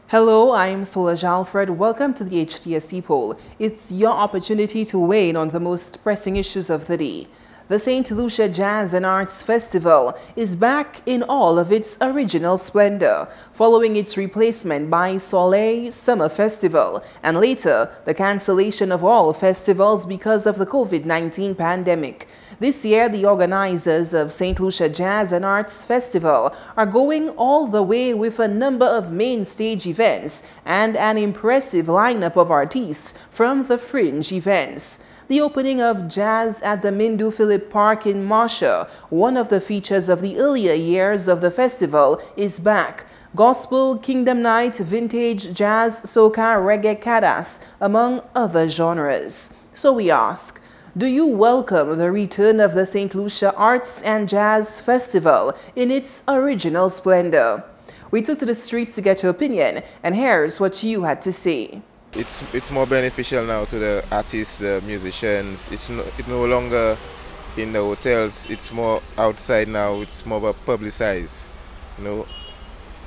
Hello, I'm Solange Alfred. Welcome to the Hts E-Poll. It's your opportunity to weigh in on the most pressing issues of the day. The St. Lucia Jazz and Arts Festival is back in all of its original splendor, following its replacement by Soleil Summer Festival, and later the cancellation of all festivals because of the COVID-19 pandemic. This year, the organizers of St. Lucia Jazz and Arts Festival are going all the way with a number of main stage events and an impressive lineup of artists from the fringe events. The opening of Jazz at the Mindu Philip Park in Marsha, one of the features of the earlier years of the festival, is back. Gospel, Kingdom Night, Vintage, Jazz, Soca, Reggae, Cadas, among other genres. So we ask, do you welcome the return of the St. Lucia Arts and Jazz Festival in its original splendor? We took to the streets to get your opinion, and here's what you had to say. It's more beneficial now to the artists, the musicians. It's no longer in the hotels. It's more outside now. It's more publicized, you know.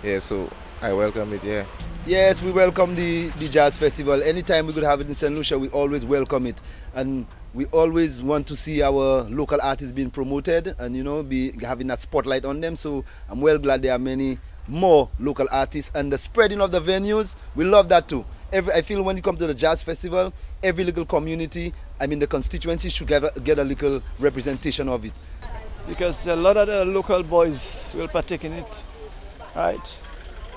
Yeah, so I welcome it. Yeah. Yes, we welcome the Jazz Festival. Anytime we could have it in St. Lucia, we always welcome it, and we always want to see our local artists being promoted and be having that spotlight on them. So I'm well glad there are many more local artists, and the spreading of the venues, we love that too. I feel when you come to the Jazz Festival, every little community, the constituency should get a little representation of it. Because a lot of the local boys will partake in it, right?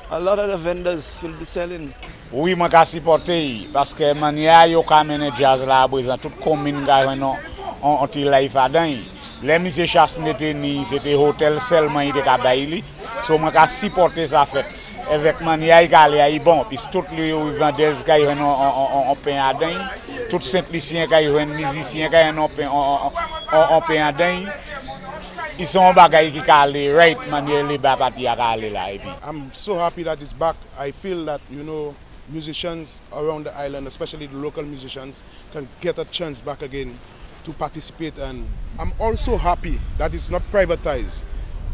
A lot of the vendors will be selling. Oui, je suis supporté parce que mania yo kamene jazz la présent toute commune ga on ti life adan. Les monsieur chasse n'était ni c'était hôtel seulement il était ka baili. So je suis supporté ça fait. Avec mania galé bon puis tout les vendeurs ga on pain adan. Tout Saint-Lucien ga musicien ga on pain adan. Ils sont bagay qui calé right manière les ba parti a calé là et puis. I'm so happy that it's back. I feel that musicians around the island, especially the local musicians, can get a chance back again to participate, and I'm also happy that it's not privatized,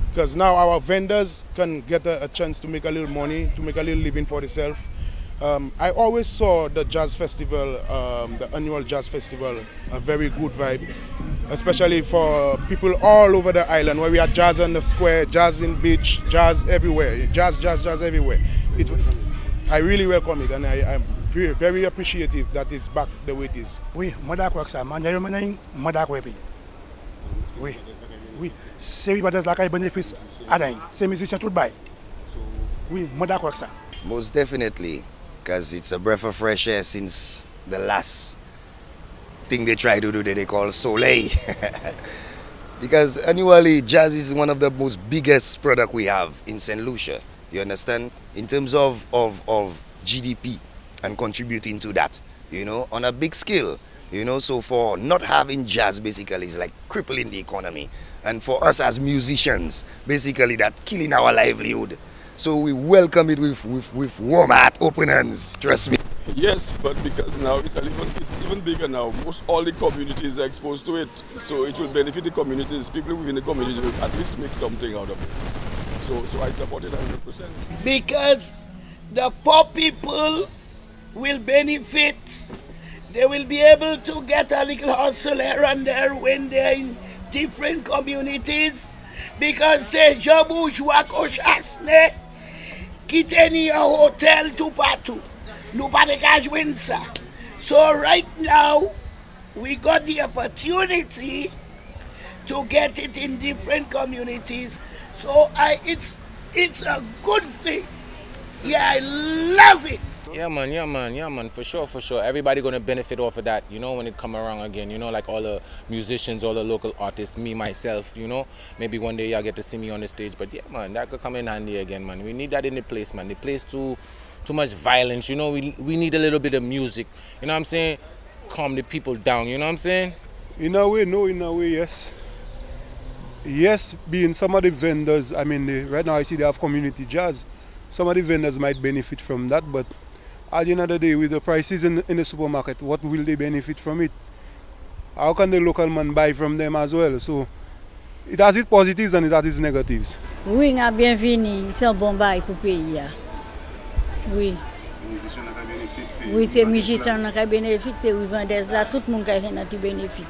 because now our vendors can get a chance to make a little money, to make a little living for themselves. I always saw the jazz festival, the annual jazz festival, a very good vibe, especially for people all over the island, where we had jazz on the square, jazz in beach, jazz everywhere, jazz everywhere. I really welcome it, and I'm very appreciative that it's back the way it is. Oui, moi d'accord avec ça. Moi d'accord avec ça. Oui. C'est lui qui a bénéfice à rien. C'est musicien tout le bail. Oui, moi d'accord avec ça. Most definitely, because it's a breath of fresh air since the last thing they try to do that they call Soleil. Because annually, jazz is one of the most biggest product we have in St. Lucia. You understand? In terms of GDP and contributing to that, on a big scale, so for not having jazz basically is like crippling the economy. And for us as musicians, basically that killing our livelihood. So we welcome it with warm heart, open hands, trust me. Yes, but because now it's even bigger now. All the communities are exposed to it. So it will benefit the communities. People within the community will at least make something out of it. So I support it 100%. Because the poor people will benefit. They will be able to get a little hustle here and there when they're in different communities. Because say bourgeois koshasne kiteni a hotel to patu. Nobody can win ça. So right now we got the opportunity to get it in different communities. So it's a good thing. Yeah, I love it. Yeah man, for sure. Everybody gonna benefit off of that, when it come around again, like all the musicians, all the local artists, me, myself, maybe one day y'all get to see me on the stage, but yeah man, that could come in handy again, man. We need that in the place, man. The place too much violence, we need a little bit of music, you know what I'm saying? Calm the people down, you know what I'm saying? In a way, no, in a way, yes. Yes, being some of the vendors, right now I see they have community jazz. Some of the vendors might benefit from that, but at the end of the day, with the prices in the supermarket, what will they benefit from it? How can the local man buy from them as well? So it has its positives and it has its negatives. Oui, bienvenue. C'est un bon bail pour le pays. Oui. Oui, c'est musiciens qui bénéficient, c'est oui, vendeurs là, tout le monde qui bénéficie.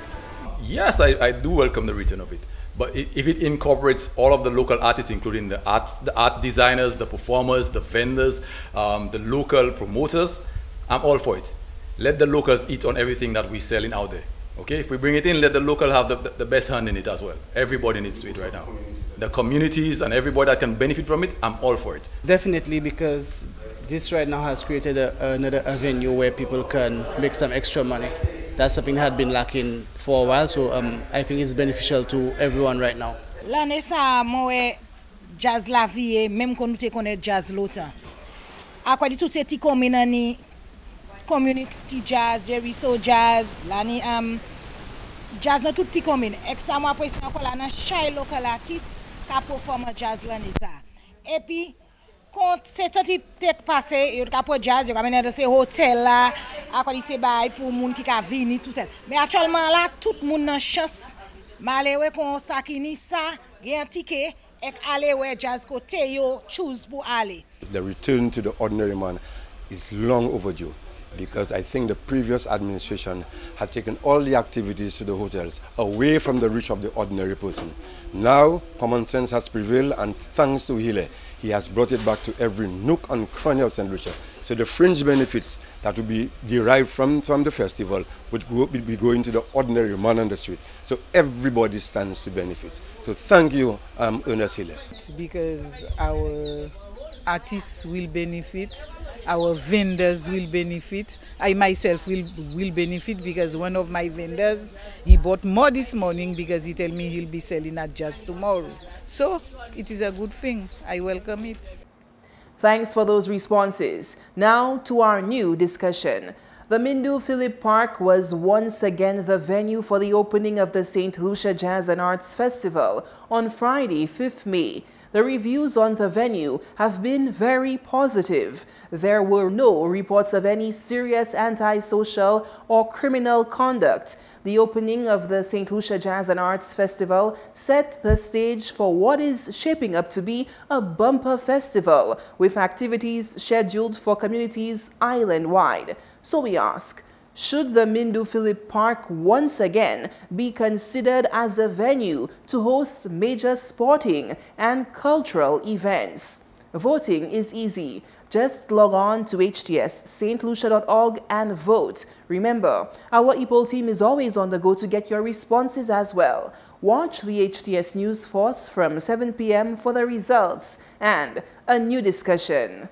Yes, I do welcome the return of it. But if it incorporates all of the local artists, including the art designers, the performers, the vendors, the local promoters, I'm all for it. Let the locals eat on everything that we're selling out there. Okay, if we bring it in, let the local have the best hand in it as well. Everybody needs to eat right now. The communities and everybody that can benefit from it, I'm all for it. Definitely, because this right now has created another avenue where people can make some extra money. That's something that had been lacking for a while, so I think it's beneficial to everyone right now. L'année ça, moi, jazz la vie, même quand nous te connaît jazz l'autant. À quoi dit tout ces petits community jazz, Jericho jazz, l'année jazz dans tout petit commune. Exa moi après ça encore là dans chaque local artiste qui performe jazz l'année ça. Et puis quand c'est un petit passé, il y a jazz, il y a dans ces hôtels là, à quoi c'est bail pour monde qui ka venir tout ça. Mais actuellement là, tout le monde a chance. Malheureux qu'on sakini ça, gain ticket et aller ouais jazz côté yo choose pour aller. The return to the ordinary man is long overdue, because I think the previous administration had taken all the activities to the hotels away from the reach of the ordinary person. Now, common sense has prevailed, and thanks to Hile, he has brought it back to every nook and cranny of St. Lucia. So the fringe benefits that would be derived from the festival would be going to the ordinary man on the street. So everybody stands to benefit. So thank you, Ernest Hile. Because our artists will benefit, our vendors will benefit. I myself will benefit, because one of my vendors, he bought more this morning because he told me he'll be selling at just tomorrow. So it is a good thing. I welcome it. Thanks for those responses. Now to our new discussion. The Mindu Philip Park was once again the venue for the opening of the St. Lucia Jazz and Arts Festival on Friday, 5th May. The reviews on the venue have been very positive. There were no reports of any serious antisocial or criminal conduct. The opening of the St. Lucia Jazz and Arts Festival set the stage for what is shaping up to be a bumper festival, with activities scheduled for communities island-wide. So we ask, should the Mindu Philip Park once again be considered as a venue to host major sporting and cultural events? Voting is easy. Just log on to htsstlucia.org and vote. Remember, our E-Poll team is always on the go to get your responses as well. Watch the HTS News Force from 7 p.m. for the results and a new discussion.